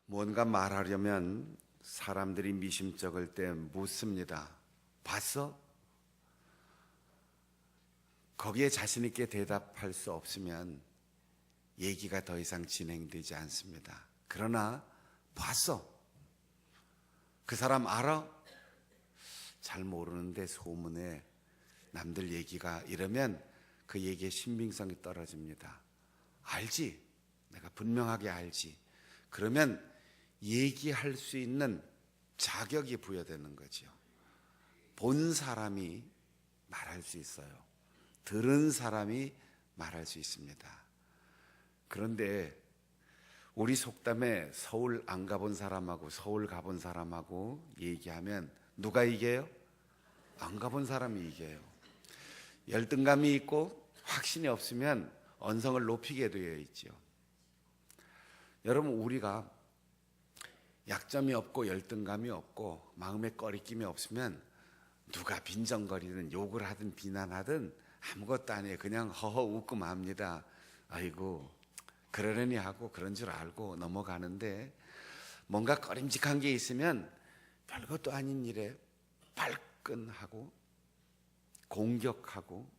뭔가 말하려면 사람들이 미심쩍을 때 묻습니다. 봤어? 거기에 자신 있게 대답할 수 없으면 얘기가 더 이상 진행되지 않습니다. 그러나 봤어? 그 사람 알아? 잘 모르는데 소문에 남들 얘기가 이러면 그 얘기의 신빙성이 떨어집니다. 알지? 내가 분명하게 알지. 그러면 얘기할 수 있는 자격이 부여되는 거죠. 본 사람이 말할 수 있어요. 들은 사람이 말할 수 있습니다. 그런데 우리 속담에 서울 안 가본 사람하고 서울 가본 사람하고 얘기하면 누가 이겨요? 안 가본 사람이 이겨요. 열등감이 있고 확신이 없으면 언성을 높이게 되어 있죠. 여러분, 우리가 약점이 없고 열등감이 없고 마음에 꺼리낌이 없으면 누가 빈정거리든 욕을 하든 비난하든 아무것도 아니에요. 그냥 허허 웃고 맙니다. 아이고 그러려니 하고 그런 줄 알고 넘어가는데, 뭔가 꺼림직한 게 있으면 별것도 아닌 일에 발끈하고 공격하고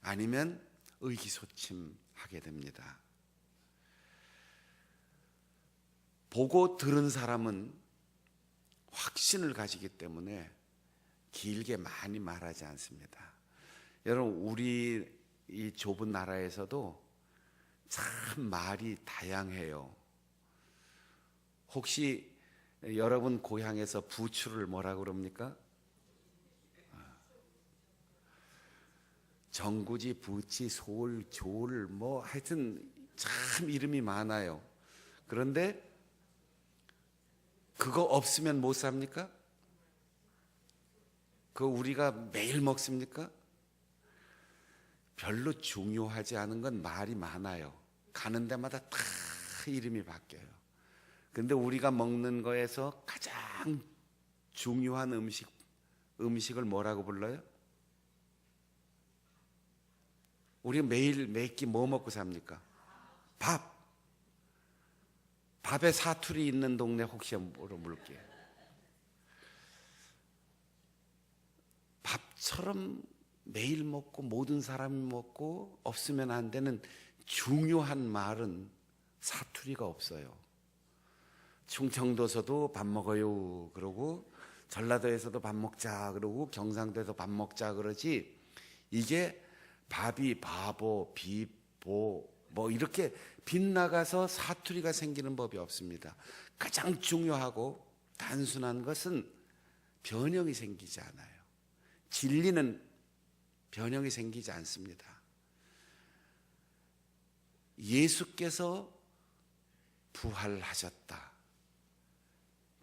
아니면 의기소침하게 됩니다. 보고 들은 사람은 확신을 가지기 때문에 길게 많이 말하지 않습니다. 여러분, 우리 이 좁은 나라에서도 참 말이 다양해요. 혹시 여러분 고향에서 부추를 뭐라고 그럽니까? 정구지, 부치, 소을, 조을 뭐 하여튼 참 이름이 많아요. 그런데 그거 없으면 못 삽니까? 그거 우리가 매일 먹습니까? 별로 중요하지 않은 건 말이 많아요. 가는 데마다 다 이름이 바뀌어요. 근데 우리가 먹는 거에서 가장 중요한 음식을 뭐라고 불러요? 우리가 매일 매끼 뭐 먹고 삽니까? 밥. 밥에 사투리 있는 동네 혹시 물어볼게요. 밥처럼 매일 먹고 모든 사람이 먹고 없으면 안 되는 중요한 말은 사투리가 없어요. 충청도에서도 밥 먹어요 그러고, 전라도에서도 밥 먹자 그러고, 경상도에서 밥 먹자 그러지, 이게 밥이 바보, 비보 뭐 이렇게 빗나가서 사투리가 생기는 법이 없습니다. 가장 중요하고 단순한 것은 변형이 생기지 않아요. 진리는 변형이 생기지 않습니다. 예수께서 부활하셨다.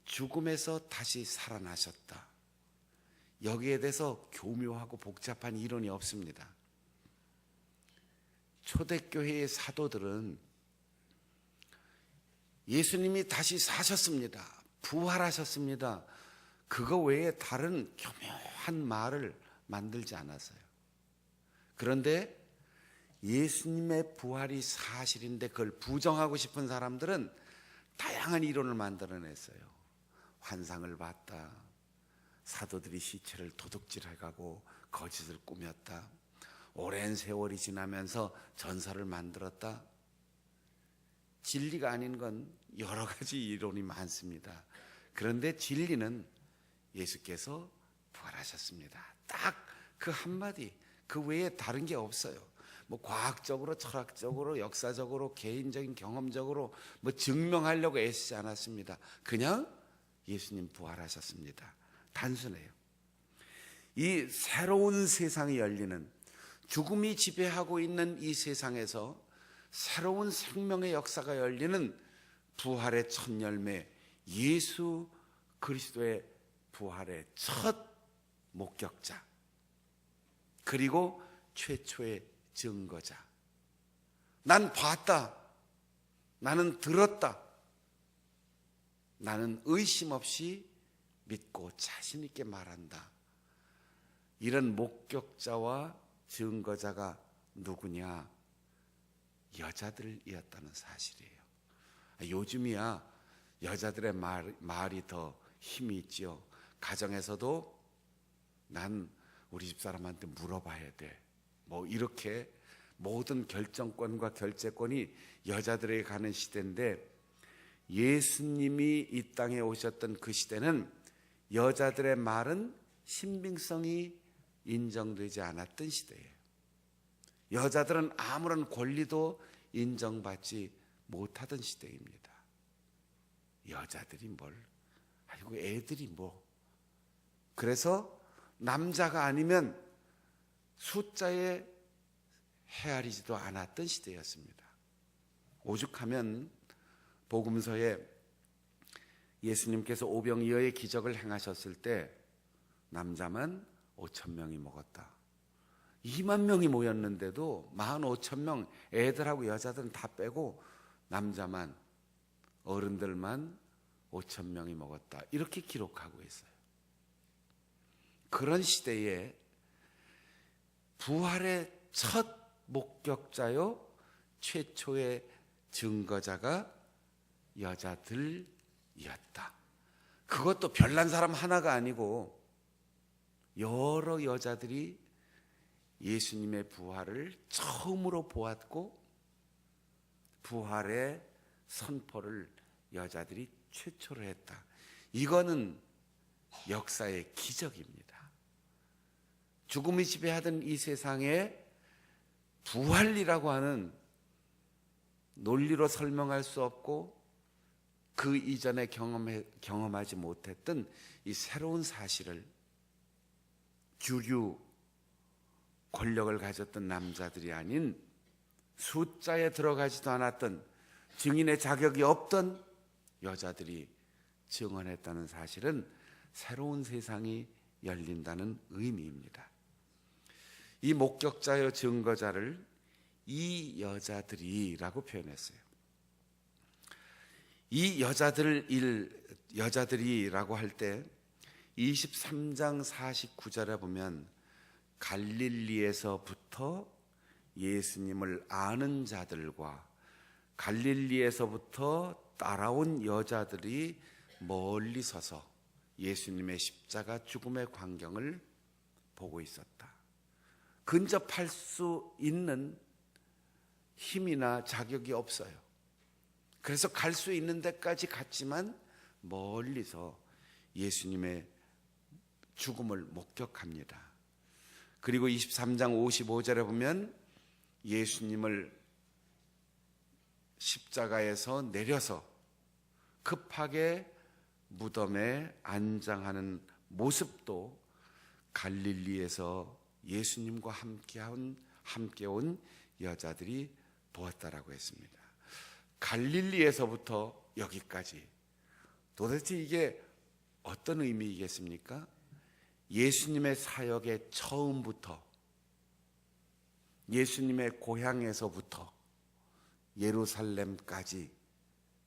죽음에서 다시 살아나셨다. 여기에 대해서 교묘하고 복잡한 이론이 없습니다. 초대교회의 사도들은 예수님이 다시 사셨습니다. 부활하셨습니다. 그거 외에 다른 교묘한 말을 만들지 않았어요. 그런데 예수님의 부활이 사실인데 그걸 부정하고 싶은 사람들은 다양한 이론을 만들어냈어요. 환상을 봤다. 사도들이 시체를 도둑질해가고 거짓을 꾸몄다. 오랜 세월이 지나면서 전설을 만들었다. 진리가 아닌 건 여러 가지 이론이 많습니다. 그런데 진리는 예수께서 부활하셨습니다. 딱 그 한마디, 그 외에 다른 게 없어요. 뭐 과학적으로, 철학적으로, 역사적으로, 개인적인 경험적으로 뭐 증명하려고 애쓰지 않았습니다. 그냥 예수님 부활하셨습니다. 단순해요. 이 새로운 세상이 열리는, 죽음이 지배하고 있는 이 세상에서 새로운 생명의 역사가 열리는 부활의 첫 열매, 예수 그리스도의 부활의 첫 목격자, 그리고 최초의 증거자. 난 봤다. 나는 들었다. 나는 의심 없이 믿고 자신 있게 말한다. 이런 목격자와 증거자가 누구냐? 여자들이었다는 사실이에요. 요즘이야 여자들의 말이 더 힘이 있지요. 가정에서도 난 우리 집사람한테 물어봐야 돼. 뭐 이렇게 모든 결정권과 결재권이 여자들에게 가는 시대인데, 예수님이 이 땅에 오셨던 그 시대는 여자들의 말은 신빙성이 인정되지 않았던 시대예요. 여자들은 아무런 권리도 인정받지 못하던 시대입니다. 여자들이 뭘, 아이고 애들이 뭐. 그래서 남자가 아니면 숫자에 헤아리지도 않았던 시대였습니다. 오죽하면 복음서에 예수님께서 오병이어의 기적을 행하셨을 때 남자만 5,000명이 먹었다. 2만 명이 모였는데도 15,000명, 애들하고 여자들은 다 빼고 남자만, 어른들만 5,000명이 먹었다. 이렇게 기록하고 있어요. 그런 시대에 부활의 첫 목격자요, 최초의 증거자가 여자들이었다. 그것도 별난 사람 하나가 아니고 여러 여자들이 예수님의 부활을 처음으로 보았고, 부활의 선포를 여자들이 최초로 했다. 이거는 역사의 기적입니다. 죽음이 지배하던 이 세상에 부활이라고 하는 논리로 설명할 수 없고 그 이전에 경험하지 못했던 이 새로운 사실을 주류 권력을 가졌던 남자들이 아닌, 숫자에 들어가지도 않았던, 증인의 자격이 없던 여자들이 증언했다는 사실은 새로운 세상이 열린다는 의미입니다. 이 목격자여 증거자를 이 여자들이라고 표현했어요. 이 여자들이라고 할 때 23장 49절에 보면 갈릴리에서부터 예수님을 아는 자들과 갈릴리에서부터 따라온 여자들이 멀리 서서 예수님의 십자가 죽음의 광경을 보고 있었다. 근접할 수 있는 힘이나 자격이 없어요. 그래서 갈 수 있는 데까지 갔지만 멀리서 예수님의 죽음을 목격합니다. 그리고 23장 55절에 보면 예수님을 십자가에서 내려서 급하게 무덤에 안장하는 모습도 갈릴리에서 예수님과 함께 온 여자들이 보았다라고 했습니다. 갈릴리에서부터 여기까지, 도대체 이게 어떤 의미이겠습니까? 예수님의 사역의 처음부터, 예수님의 고향에서부터 예루살렘까지,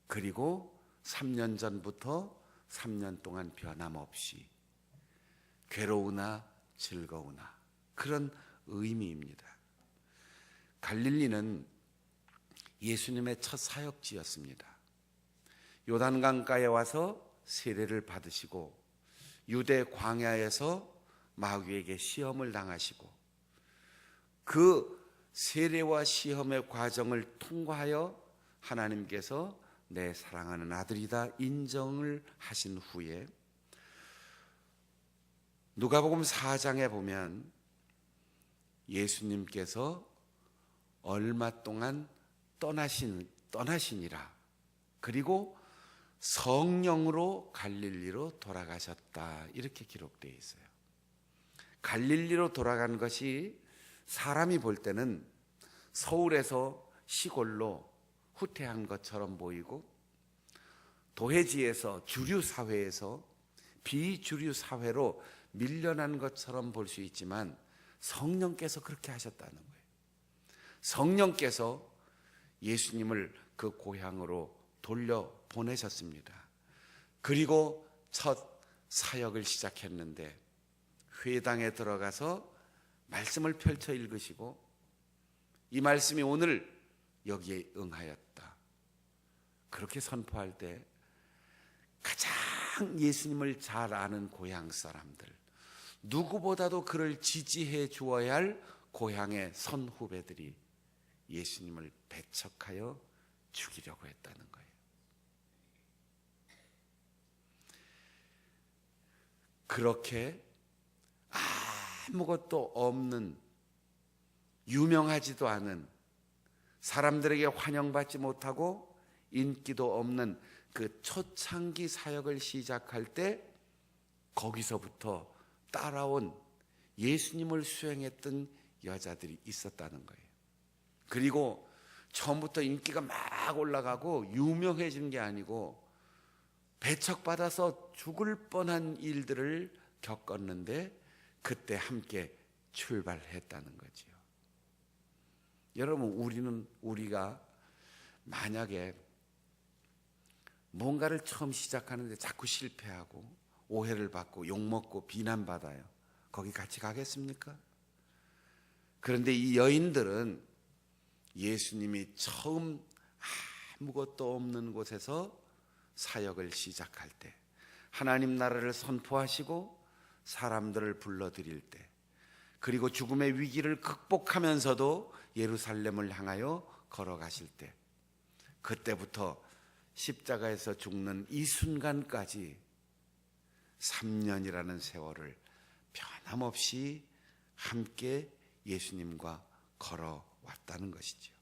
그리고 3년 전부터 3년 동안 변함없이 괴로우나 즐거우나, 그런 의미입니다. 갈릴리는 예수님의 첫 사역지였습니다. 요단강가에 와서 세례를 받으시고 유대 광야에서 마귀에게 시험을 당하시고 그 세례와 시험의 과정을 통과하여 하나님께서 내 사랑하는 아들이다 인정을 하신 후에 누가복음 4장에 보면 예수님께서 얼마 동안 떠나시니라. 그리고 성령으로 갈릴리로 돌아가셨다. 이렇게 기록되어 있어요. 갈릴리로 돌아간 것이 사람이 볼 때는 서울에서 시골로 후퇴한 것처럼 보이고, 도해지에서 주류 사회에서 비주류 사회로 밀려난 것처럼 볼 수 있지만 성령께서 그렇게 하셨다는 거예요. 성령께서 예수님을 그 고향으로 돌려보내셨습니다. 그리고 첫 사역을 시작했는데 회당에 들어가서 말씀을 펼쳐 읽으시고, 이 말씀이 오늘 여기에 응하였다, 그렇게 선포할 때 예수님을 잘 아는 고향 사람들, 누구보다도 그를 지지해 주어야 할 고향의 선후배들이 예수님을 배척하여 죽이려고 했다는 거예요. 그렇게 아무것도 없는, 유명하지도 않은, 사람들에게 환영받지 못하고 인기도 없는 그 초창기 사역을 시작할 때 거기서부터 따라온 예수님을 수행했던 여자들이 있었다는 거예요. 그리고 처음부터 인기가 막 올라가고 유명해진 게 아니고 배척받아서 죽을 뻔한 일들을 겪었는데 그때 함께 출발했다는 거지요. 여러분, 우리가 만약에 뭔가를 처음 시작하는데 자꾸 실패하고 오해를 받고 욕먹고 비난받아요. 거기 같이 가겠습니까? 그런데 이 여인들은 예수님이 처음 아무것도 없는 곳에서 사역을 시작할 때, 하나님 나라를 선포하시고 사람들을 불러들일 때, 그리고 죽음의 위기를 극복하면서도 예루살렘을 향하여 걸어가실 때, 그때부터 십자가에서 죽는 이 순간까지 3년이라는 세월을 변함없이 함께 예수님과 걸어왔다는 것이죠.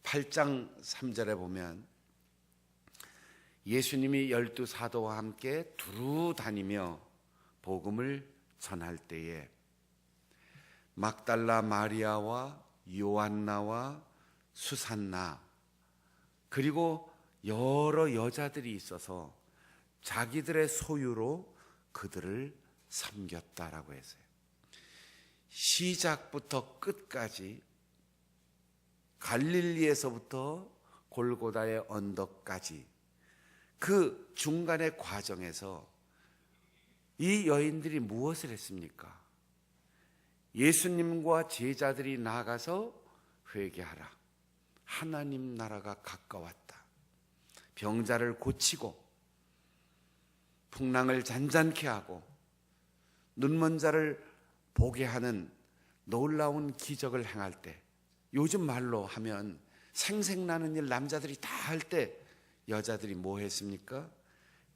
8장 3절에 보면 예수님이 12사도와 함께 두루 다니며 복음을 전할 때에 막달라 마리아와 요한나와 수산나 그리고 여러 여자들이 있어서 자기들의 소유로 그들을 섬겼다라고 했어요. 시작부터 끝까지 갈릴리에서부터 골고다의 언덕까지 그 중간의 과정에서 이 여인들이 무엇을 했습니까? 예수님과 제자들이 나아가서 회개하라. 하나님 나라가 가까웠다. 병자를 고치고 풍랑을 잔잔케 하고 눈먼 자를 보게 하는 놀라운 기적을 행할 때, 요즘 말로 하면 생색나는 일 남자들이 다 할 때 여자들이 뭐 했습니까?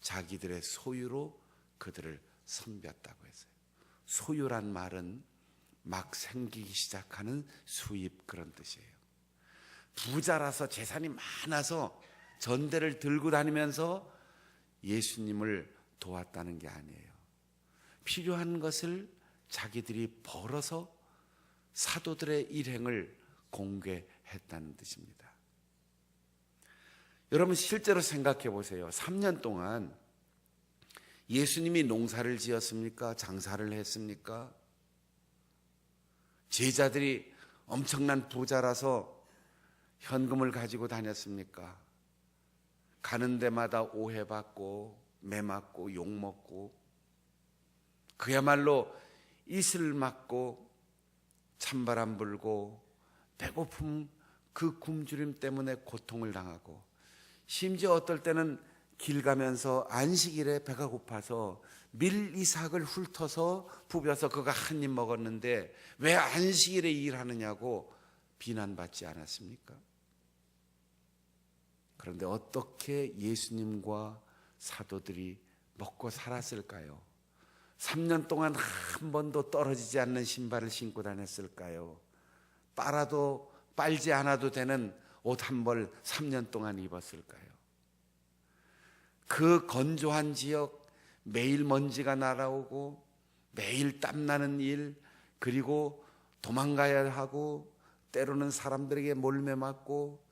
자기들의 소유로 그들을 섬겼다고 했어요. 소유란 말은 막 생기기 시작하는 수입, 그런 뜻이에요. 부자라서 재산이 많아서 전대를 들고 다니면서 예수님을 도왔다는 게 아니에요. 필요한 것을 자기들이 벌어서 사도들의 일행을 공개했다는 뜻입니다. 여러분, 실제로 생각해 보세요. 3년 동안 예수님이 농사를 지었습니까? 장사를 했습니까? 제자들이 엄청난 부자라서 현금을 가지고 다녔습니까? 가는 데마다 오해받고 매맞고 욕먹고 그야말로 이슬 맞고 찬바람 불고 배고픔 그 굶주림 때문에 고통을 당하고, 심지어 어떨 때는 길 가면서 안식일에 배가 고파서 밀 이삭을 훑어서 부벼서 그거 한 입 먹었는데 왜 안식일에 일하느냐고 비난받지 않았습니까? 그런데 어떻게 예수님과 사도들이 먹고 살았을까요? 3년 동안 한 번도 떨어지지 않는 신발을 신고 다녔을까요? 빨아도 빨지 않아도 되는 옷 한 벌 3년 동안 입었을까요? 그 건조한 지역, 매일 먼지가 날아오고 매일 땀나는 일, 그리고 도망가야 하고 때로는 사람들에게 몰매 맞고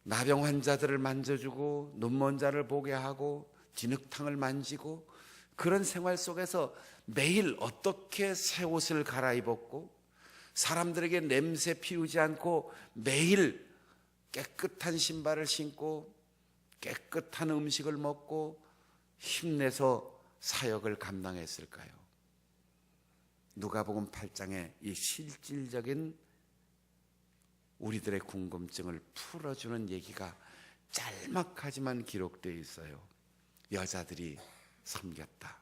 나병 환자들을 만져주고 눈먼 자를 보게 하고 진흙탕을 만지고, 그런 생활 속에서 매일 어떻게 새 옷을 갈아입었고 사람들에게 냄새 피우지 않고 매일 깨끗한 신발을 신고 깨끗한 음식을 먹고 힘내서 사역을 감당했을까요? 누가복음 8장에 이 실질적인 우리들의 궁금증을 풀어주는 얘기가 짤막하지만 기록되어 있어요. 여자들이 섬겼다.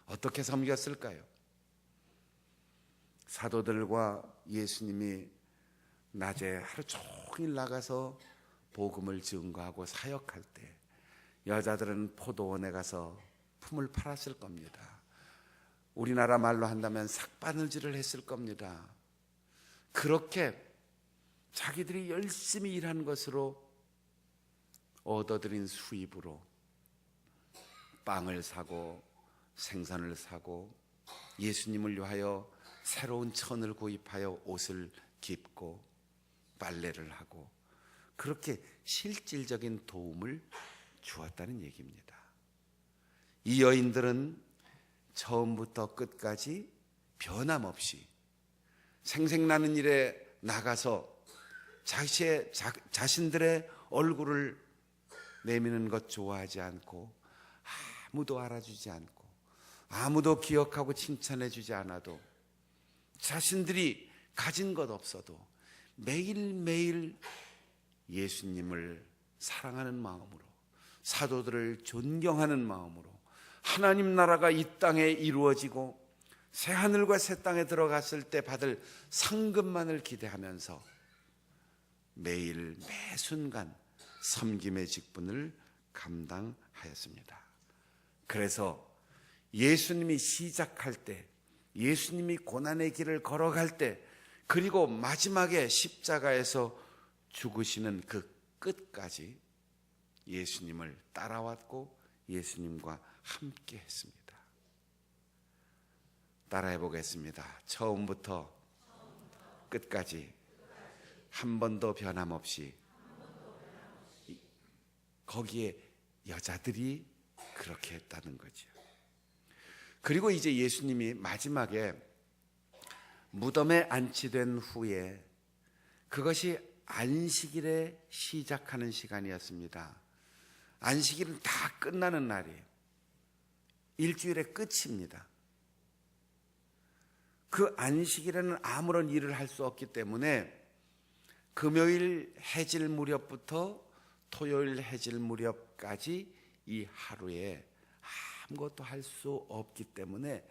어떻게 섬겼을까요? 사도들과 예수님이 낮에 하루 종일 나가서 복음을 증거하고 사역할 때 여자들은 포도원에 가서 품을 팔았을 겁니다. 우리나라 말로 한다면 삭바느질을 했을 겁니다. 그렇게 자기들이 열심히 일한 것으로 얻어들인 수입으로 빵을 사고 생선을 사고 예수님을 위하여 새로운 천을 구입하여 옷을 입고 빨래를 하고 그렇게 실질적인 도움을 주었다는 얘기입니다. 이 여인들은 처음부터 끝까지 변함없이 생색나는 일에 나가서 자신들의 얼굴을 내미는 것 좋아하지 않고 아무도 알아주지 않고 아무도 기억하고 칭찬해 주지 않아도 자신들이 가진 것 없어도 매일매일 예수님을 사랑하는 마음으로 사도들을 존경하는 마음으로 하나님 나라가 이 땅에 이루어지고 새하늘과 새 땅에 들어갔을 때 받을 상급만을 기대하면서 매일 매 순간 섬김의 직분을 감당하였습니다. 그래서 예수님이 시작할 때, 예수님이 고난의 길을 걸어갈 때, 그리고 마지막에 십자가에서 죽으시는 그 끝까지 예수님을 따라왔고 예수님과 함께 했습니다. 따라해 보겠습니다. 처음부터 끝까지 한 번도 변함없이. 거기에 여자들이 그렇게 했다는 거죠. 그리고 이제 예수님이 마지막에 무덤에 안치된 후에 그것이 안식일에 시작하는 시간이었습니다. 안식일은 다 끝나는 날이에요. 일주일의 끝입니다. 그 안식일에는 아무런 일을 할 수 없기 때문에 금요일 해질 무렵부터 토요일 해질 무렵까지 이 하루에 아무것도 할 수 없기 때문에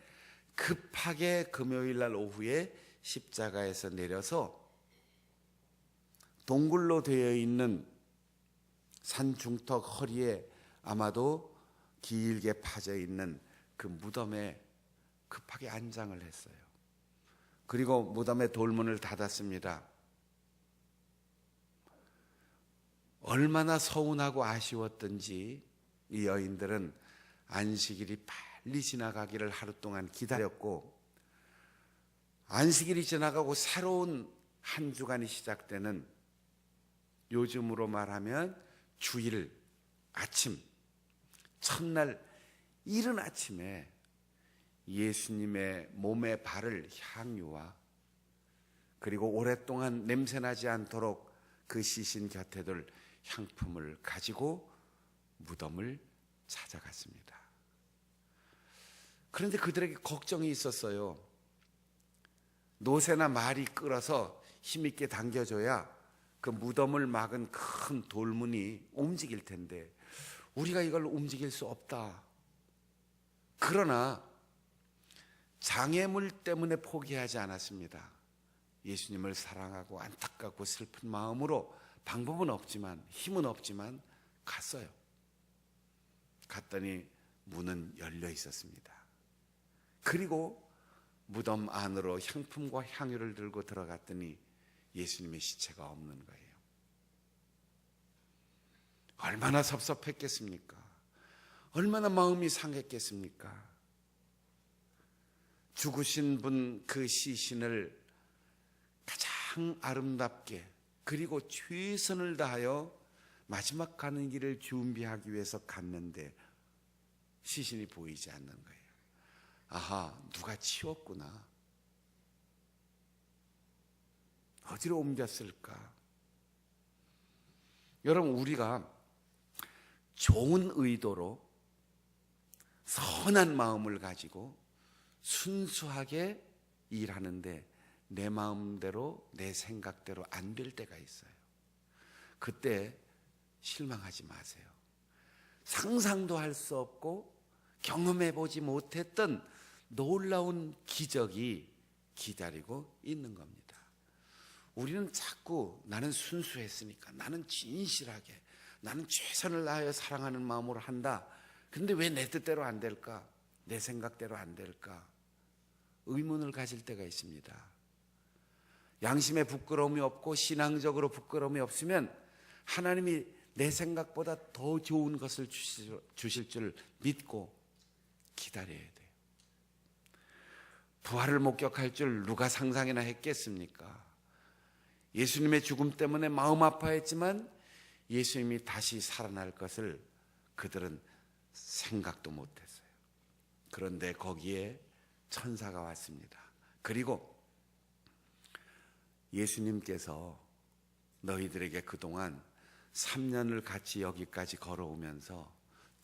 급하게 금요일 날 오후에 십자가에서 내려서 동굴로 되어 있는 산중턱 허리에 아마도 길게 파져 있는 그 무덤에 급하게 안장을 했어요. 그리고 무덤의 돌문을 닫았습니다. 얼마나 서운하고 아쉬웠던지 이 여인들은 안식일이 빨리 지나가기를 하루 동안 기다렸고, 안식일이 지나가고 새로운 한 주간이 시작되는, 요즘으로 말하면 주일 아침, 첫날 이른 아침에 예수님의 몸에 바를 향유와 그리고 오랫동안 냄새나지 않도록 그 시신 곁에 둘 향품을 가지고 무덤을 찾아갔습니다. 그런데 그들에게 걱정이 있었어요. 노새나 말이 끌어서 힘있게 당겨줘야 그 무덤을 막은 큰 돌문이 움직일 텐데 우리가 이걸 움직일 수 없다. 그러나 장애물 때문에 포기하지 않았습니다. 예수님을 사랑하고 안타깝고 슬픈 마음으로 방법은 없지만, 힘은 없지만 갔어요. 갔더니 문은 열려 있었습니다. 그리고 무덤 안으로 향품과 향유를 들고 들어갔더니 예수님의 시체가 없는 거예요. 얼마나 섭섭했겠습니까? 얼마나 마음이 상했겠습니까? 죽으신 분 그 시신을 가장 아름답게 그리고 최선을 다하여 마지막 가는 길을 준비하기 위해서 갔는데 시신이 보이지 않는 거예요. 아하, 누가 치웠구나. 어디로 옮겼을까? 여러분, 우리가 좋은 의도로 선한 마음을 가지고 순수하게 일하는데 내 마음대로 내 생각대로 안 될 때가 있어요. 그때 실망하지 마세요. 상상도 할 수 없고 경험해 보지 못했던 놀라운 기적이 기다리고 있는 겁니다. 우리는 자꾸 나는 순수했으니까, 나는 진실하게, 나는 최선을 다하여 사랑하는 마음으로 한다. 근데 왜 내 뜻대로 안 될까? 내 생각대로 안 될까? 의문을 가질 때가 있습니다. 양심에 부끄러움이 없고 신앙적으로 부끄러움이 없으면 하나님이 내 생각보다 더 좋은 것을 주실 줄 믿고 기다려야 돼요. 부활을 목격할 줄 누가 상상이나 했겠습니까? 예수님의 죽음 때문에 마음 아파했지만 예수님이 다시 살아날 것을 그들은 생각도 못했어요. 그런데 거기에 천사가 왔습니다. 그리고 예수님께서 너희들에게 그동안 3년을 같이 여기까지 걸어오면서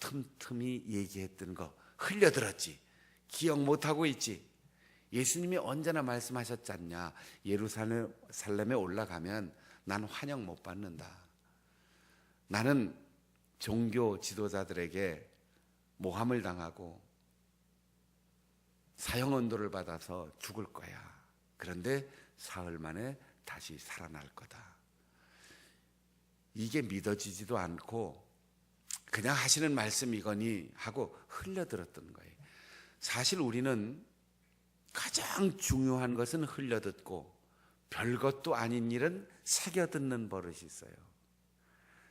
틈틈이 얘기했던 거 흘려들었지? 기억 못하고 있지? 예수님이 언제나 말씀하셨지 않냐? 예루살렘에 올라가면 난 환영 못 받는다. 나는 종교 지도자들에게 모함을 당하고 사형언도를 받아서 죽을 거야. 그런데 사흘 만에 다시 살아날 거다. 이게 믿어지지도 않고 그냥 하시는 말씀이거니 하고 흘려들었던 거예요. 사실 우리는 가장 중요한 것은 흘려듣고 별것도 아닌 일은 새겨듣는 버릇이 있어요.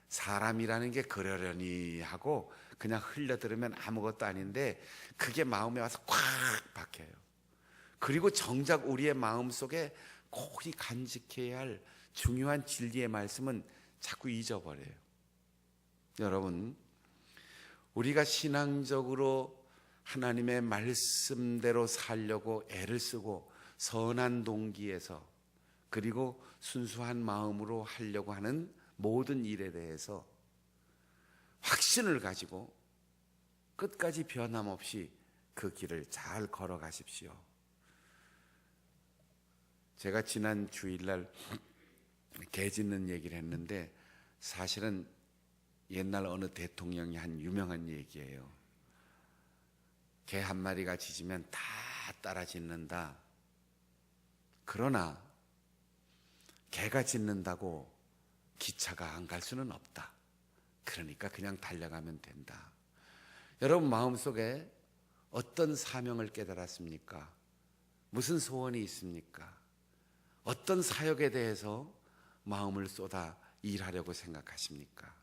사람이라는 게 그러려니 하고 그냥 흘려들으면 아무것도 아닌데 그게 마음에 와서 꽉 박혀요. 그리고 정작 우리의 마음속에 고이 간직해야 할 중요한 진리의 말씀은 자꾸 잊어버려요. 여러분, 우리가 신앙적으로 하나님의 말씀대로 살려고 애를 쓰고 선한 동기에서 그리고 순수한 마음으로 하려고 하는 모든 일에 대해서 확신을 가지고 끝까지 변함없이 그 길을 잘 걸어가십시오. 제가 지난 주일날 개 짖는 얘기를 했는데 사실은 옛날 어느 대통령이 한 유명한 얘기예요. 개 한 마리가 짖으면 다 따라 짖는다. 그러나 개가 짖는다고 기차가 안 갈 수는 없다. 그러니까 그냥 달려가면 된다. 여러분 마음속에 어떤 사명을 깨달았습니까? 무슨 소원이 있습니까? 어떤 사역에 대해서 마음을 쏟아 일하려고 생각하십니까?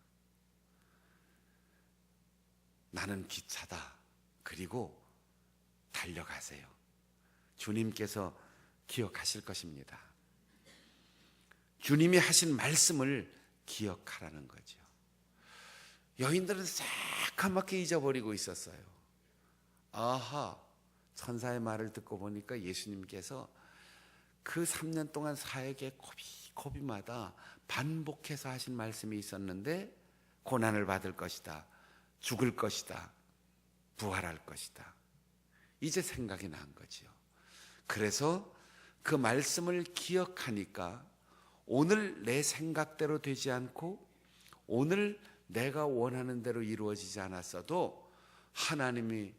나는 기차다. 그리고 달려가세요. 주님께서 기억하실 것입니다. 주님이 하신 말씀을 기억하라는 거죠. 여인들은 새까맣게 잊어버리고 있었어요. 아하, 천사의 말을 듣고 보니까 예수님께서 그 3년 동안 사역의 고비마다 반복해서 하신 말씀이 있었는데 고난을 받을 것이다. 죽을 것이다. 부활할 것이다. 이제 생각이 난 거죠. 그래서 그 말씀을 기억하니까 오늘 내 생각대로 되지 않고 오늘 내가 원하는 대로 이루어지지 않았어도 하나님이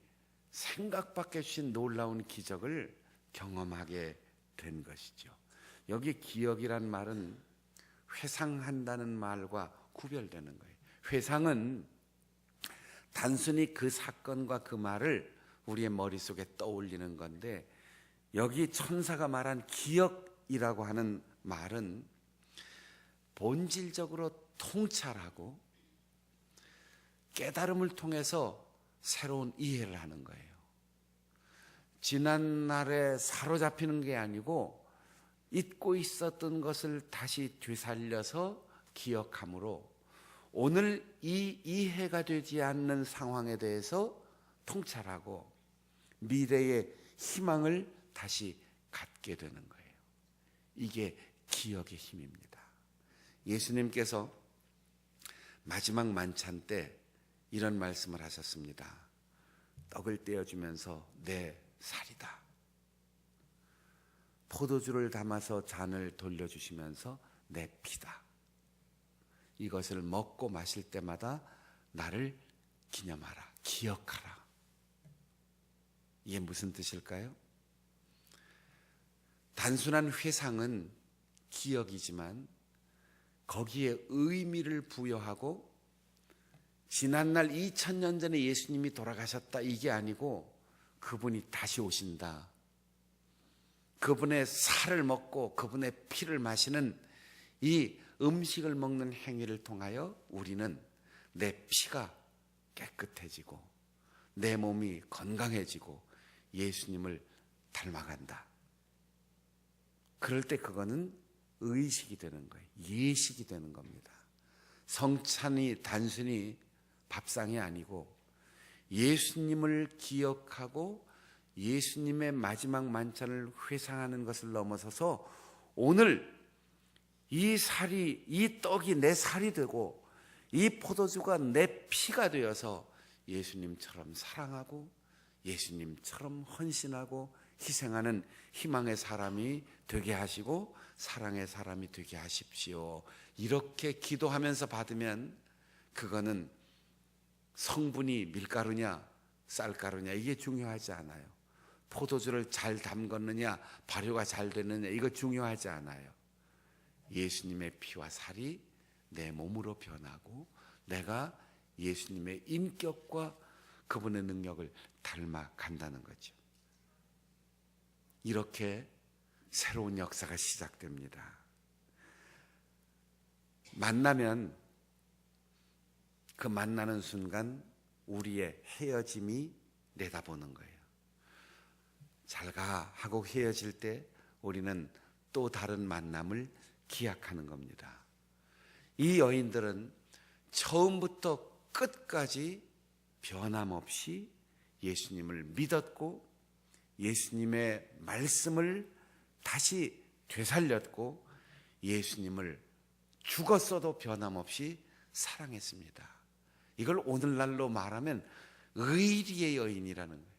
생각 밖에 주신 놀라운 기적을 경험하게 된 것이죠. 여기 기억이란 말은 회상한다는 말과 구별되는 거예요. 회상은 단순히 그 사건과 그 말을 우리의 머릿속에 떠올리는 건데 여기 천사가 말한 기억이라고 하는 말은 본질적으로 통찰하고 깨달음을 통해서 새로운 이해를 하는 거예요. 지난날에 사로잡히는 게 아니고 잊고 있었던 것을 다시 되살려서 기억함으로 오늘 이 이해가 되지 않는 상황에 대해서 통찰하고 미래의 희망을 다시 갖게 되는 거예요. 이게 기억의 힘입니다. 예수님께서 마지막 만찬 때 이런 말씀을 하셨습니다. 떡을 떼어주면서 내 살이다. 포도주를 담아서 잔을 돌려주시면서 내 피다. 이것을 먹고 마실 때마다 나를 기념하라, 기억하라. 이게 무슨 뜻일까요? 단순한 회상은 기억이지만 거기에 의미를 부여하고 지난날 2000년 전에 예수님이 돌아가셨다 이게 아니고 그분이 다시 오신다, 그분의 살을 먹고 그분의 피를 마시는 이 음식을 먹는 행위를 통하여 우리는 내 피가 깨끗해지고 내 몸이 건강해지고 예수님을 닮아간다. 그럴 때 그거는 의식이 되는 거예요. 예식이 되는 겁니다. 성찬이 단순히 밥상이 아니고 예수님을 기억하고 예수님의 마지막 만찬을 회상하는 것을 넘어서서 오늘 이 살이, 이 떡이 내 살이 되고 이 포도주가 내 피가 되어서 예수님처럼 사랑하고 예수님처럼 헌신하고 희생하는 희망의 사람이 되게 하시고 사랑의 사람이 되게 하십시오. 이렇게 기도하면서 받으면 그거는 성분이 밀가루냐 쌀가루냐 이게 중요하지 않아요. 포도주를 잘 담궜느냐 발효가 잘 됐느냐 이거 중요하지 않아요. 예수님의 피와 살이 내 몸으로 변하고 내가 예수님의 인격과 그분의 능력을 닮아간다는 거죠. 이렇게 새로운 역사가 시작됩니다. 만나면 그 만나는 순간 우리의 헤어짐이 내다보는 거예요. 잘 가 하고 헤어질 때 우리는 또 다른 만남을 기약하는 겁니다. 이 여인들은 처음부터 끝까지 변함없이 예수님을 믿었고 예수님의 말씀을 다시 되살렸고 예수님을 죽었어도 변함없이 사랑했습니다. 이걸 오늘날로 말하면 의리의 여인이라는 거예요.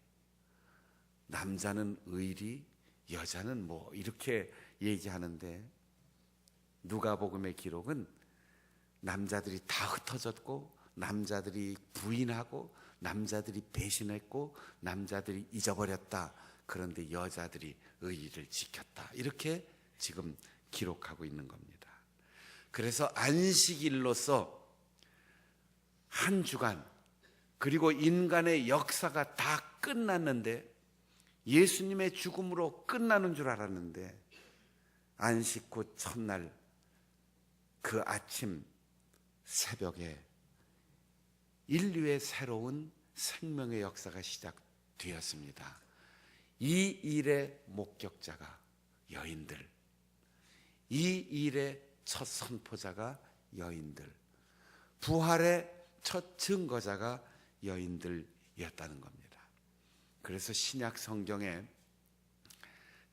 남자는 의리, 여자는 뭐 이렇게 얘기하는데 누가복음의 기록은 남자들이 다 흩어졌고 남자들이 부인하고 남자들이 배신했고 남자들이 잊어버렸다. 그런데 여자들이 의리를 지켰다. 이렇게 지금 기록하고 있는 겁니다. 그래서 안식일로서 한 주간 그리고 인간의 역사가 다 끝났는데 예수님의 죽음으로 끝나는 줄 알았는데 안식 후 첫날 그 아침 새벽에 인류의 새로운 생명의 역사가 시작되었습니다. 이 일의 목격자가 여인들, 이 일의 첫 선포자가 여인들, 부활의 첫 증거자가 여인들이었다는 겁니다. 그래서 신약 성경에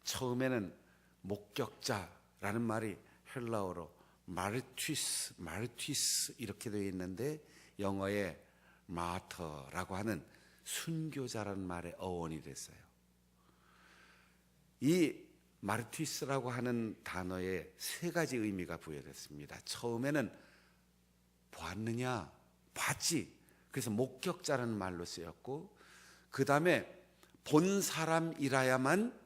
처음에는 목격자라는 말이 헬라어로 마르티스 이렇게 되어 있는데 영어에 마터라고 하는 순교자라는 말의 어원이 됐어요. 이 마르티스라고 하는 단어에 세 가지 의미가 부여됐습니다. 처음에는 보았느냐? 봤지. 그래서 목격자라는 말로 쓰였고 그 다음에 본 사람이라야만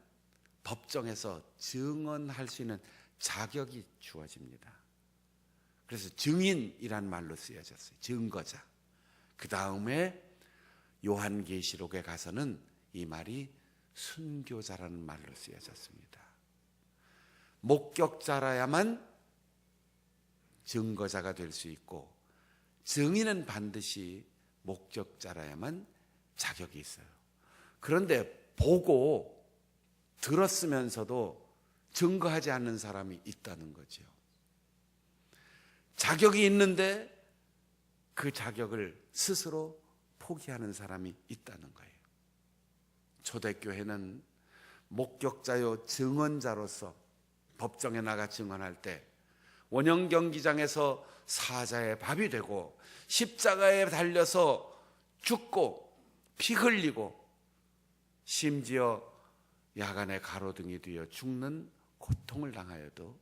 법정에서 증언할 수 있는 자격이 주어집니다. 그래서 증인이란 말로 쓰여졌어요. 증거자. 그 다음에 요한계시록에 가서는 이 말이 순교자라는 말로 쓰여졌습니다. 목격자라야만 증거자가 될 수 있고 증인은 반드시 목격자라야만 자격이 있어요. 그런데 보고 들었으면서도 증거하지 않는 사람이 있다는 거죠. 자격이 있는데 그 자격을 스스로 포기하는 사람이 있다는 거예요. 초대교회는 목격자요 증언자로서 법정에 나가 증언할 때 원형 경기장에서 사자의 밥이 되고 십자가에 달려서 죽고 피 흘리고 심지어 야간에 가로등이 되어 죽는 고통을 당하여도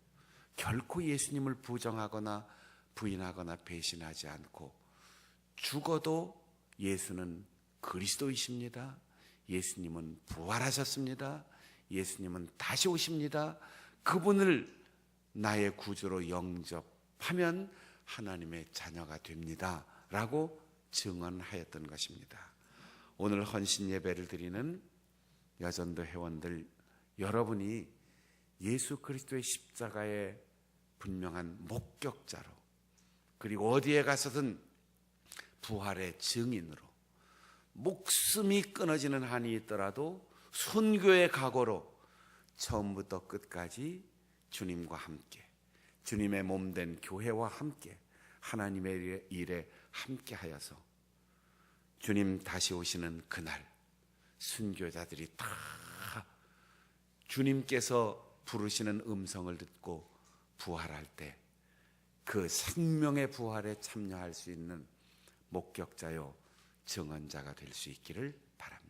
결코 예수님을 부정하거나 부인하거나 배신하지 않고 죽어도 예수는 그리스도이십니다. 예수님은 부활하셨습니다. 예수님은 다시 오십니다. 그분을 나의 구주로 영접하면 하나님의 자녀가 됩니다 라고 증언하였던 것입니다. 오늘 헌신 예배를 드리는 여전도 회원들, 여러분이 예수 그리스도의 십자가의 분명한 목격자로, 그리고 어디에 가서든 부활의 증인으로, 목숨이 끊어지는 한이 있더라도 순교의 각오로 처음부터 끝까지 주님과 함께, 주님의 몸된 교회와 함께 하나님의 일에 함께하여서 주님 다시 오시는 그날 순교자들이 다 주님께서 부르시는 음성을 듣고 부활할 때 그 생명의 부활에 참여할 수 있는 목격자요 증언자가 될 수 있기를 바랍니다.